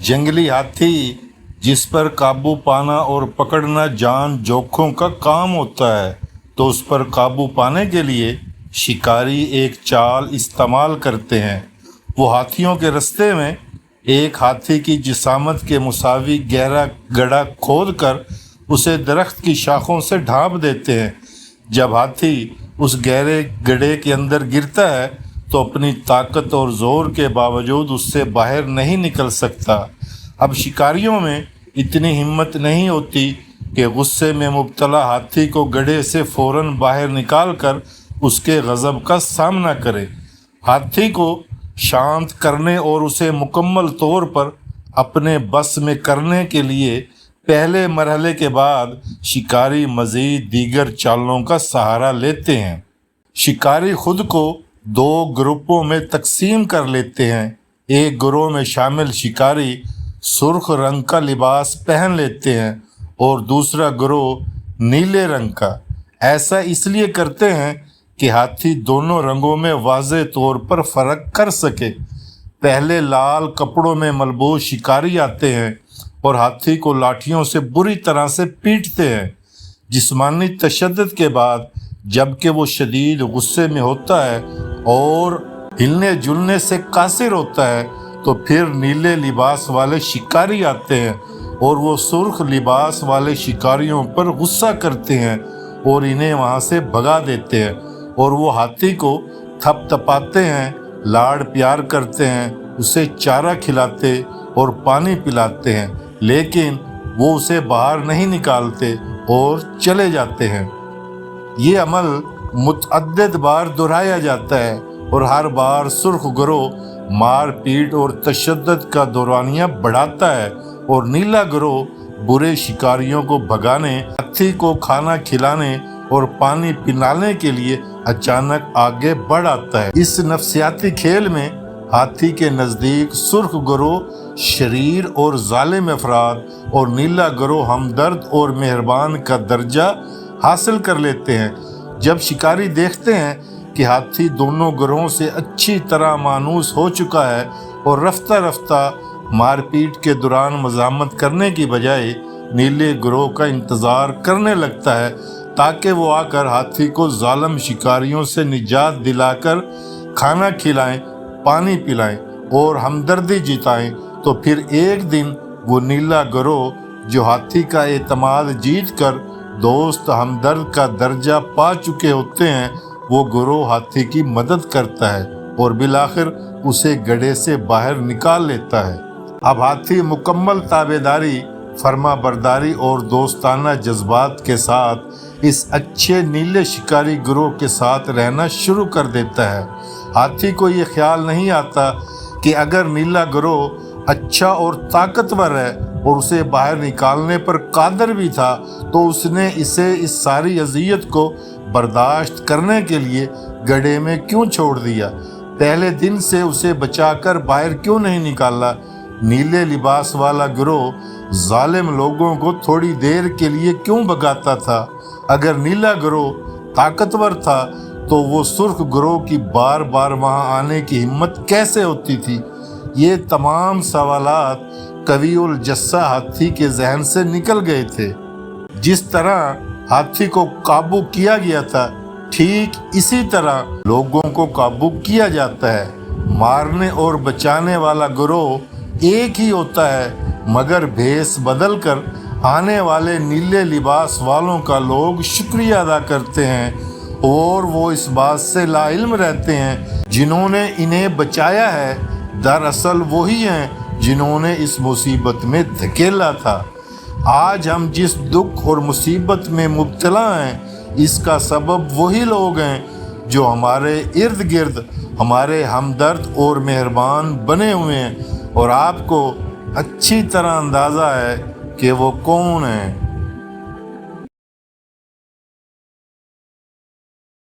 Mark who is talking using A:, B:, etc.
A: जंगली हाथी जिस पर काबू पाना और पकड़ना जान जोखों का काम होता है, तो उस पर काबू पाने के लिए शिकारी एक चाल इस्तेमाल करते हैं। वो हाथियों के रास्ते में एक हाथी की जिसामत के मुसावी गहरा गड्ढा खोदकर उसे दरख्त की शाखों से ढांप देते हैं। जब हाथी उस गहरे गड्ढे के अंदर गिरता है तो अपनी ताकत और ज़ोर के बावजूद उससे बाहर नहीं निकल सकता। अब शिकारियों में इतनी हिम्मत नहीं होती कि गुस्से में मुब्तला हाथी को गड्ढे से फ़ौरन बाहर निकालकर उसके गज़ब का सामना करे। हाथी को शांत करने और उसे मुकम्मल तौर पर अपने बस में करने के लिए पहले मरहले के बाद शिकारी मज़ीद दीगर चालों का सहारा लेते हैं। शिकारी खुद को दो ग्रुपों में तकसीम कर लेते हैं। एक ग्रोह में शामिल शिकारी सुर्ख रंग का लिबास पहन लेते हैं और दूसरा ग्रोह नीले रंग का। ऐसा इसलिए करते हैं कि हाथी दोनों रंगों में वाज़े तौर पर फ़र्क कर सके। पहले लाल कपड़ों में मलबूस शिकारी आते हैं और हाथी को लाठियों से बुरी तरह से पीटते हैं। जिस्मानी तशद्दुद के बाद जबकि वो शदीद गुस्से में होता है और हिलने जुलने से कासिर होता है, तो फिर नीले लिबास वाले शिकारी आते हैं और वो सुर्ख लिबास वाले शिकारियों पर गुस्सा करते हैं और इन्हें वहाँ से भगा देते हैं। और वो हाथी को थपथपाते हैं, लाड़ प्यार करते हैं, उसे चारा खिलाते और पानी पिलाते हैं, लेकिन वो उसे बाहर नहीं निकालते और चले जाते हैं। ये अमल मुतअद्दिद बार दोहराया जाता है और हर बार सुर्ख ग्रोह मार पीट और तशद्दुद का दौरानिया बढ़ाता है और नीला ग्रोह बुरे शिकारियों को भगाने, हाथी को खाना खिलाने और पानी पिलाने के लिए अचानक आगे बढ़ आता है। इस नफ्सियाती खेल में हाथी के नज़दीक सुर्ख ग्रोह शरीर और जालिम अफराद और नीला ग्रोह हमदर्द और मेहरबान का दर्जा हासिल कर लेते हैं। जब शिकारी देखते हैं कि हाथी दोनों ग्रोहों से अच्छी तरह मानूस हो चुका है और रफ्ता रफ्ता मारपीट के दौरान मज़ामत करने की बजाय नीले ग्रोह का इंतज़ार करने लगता है ताकि वो आकर हाथी को जालिम शिकारियों से निजात दिलाकर खाना खिलाएं, पानी पिलाएं और हमदर्दी जिताएं, तो फिर एक दिन वो नीला ग्रोह जो हाथी का एतमाद जीत कर दोस्त हमदर्द का दर्जा पा चुके होते हैं, वो ग्रोह हाथी की मदद करता है और बिलाखिर उसे गड्ढे से बाहर निकाल लेता है। अब हाथी मुकम्मल ताबेदारी, फर्मा बरदारी और दोस्ताना जज्बात के साथ इस अच्छे नीले शिकारी ग्रोह के साथ रहना शुरू कर देता है। हाथी को ये ख्याल नहीं आता कि अगर नीला ग्रोह अच्छा और ताकतवर है और उसे बाहर निकालने पर कादर भी था, तो उसने इसे इस सारी अजियत को बर्दाश्त करने के लिए गड्ढे में क्यों छोड़ दिया। पहले दिन से उसे बचाकर बाहर क्यों नहीं निकाला। नीले लिबास वाला ग्रोह जालिम लोगों को थोड़ी देर के लिए क्यों भगाता था। अगर नीला ग्रोह ताकतवर था तो वो सुर्ख ग्रोह की बार बार वहाँ आने की हिम्मत कैसे होती थी। ये तमाम सवालात कवीउल जस्सा हाथी के जहन से निकल गए थे। जिस तरह हाथी को काबू किया गया था, ठीक इसी तरह लोगों को काबू किया जाता है। मारने और बचाने वाला ग्रोह एक ही होता है, मगर भेस बदलकर आने वाले नीले लिबास वालों का लोग शुक्रिया अदा करते हैं और वो इस बात से लाइल्म रहते हैं जिन्होंने इन्हें बचाया है दरअसल वही हैं जिन्होंने इस मुसीबत में धकेला था। आज हम जिस दुख और मुसीबत में मुब्तला हैं, इसका सबब वही लोग हैं जो हमारे इर्द गिर्द हमारे हमदर्द और मेहरबान बने हुए हैं, और आपको अच्छी तरह अंदाज़ा है कि वो कौन हैं।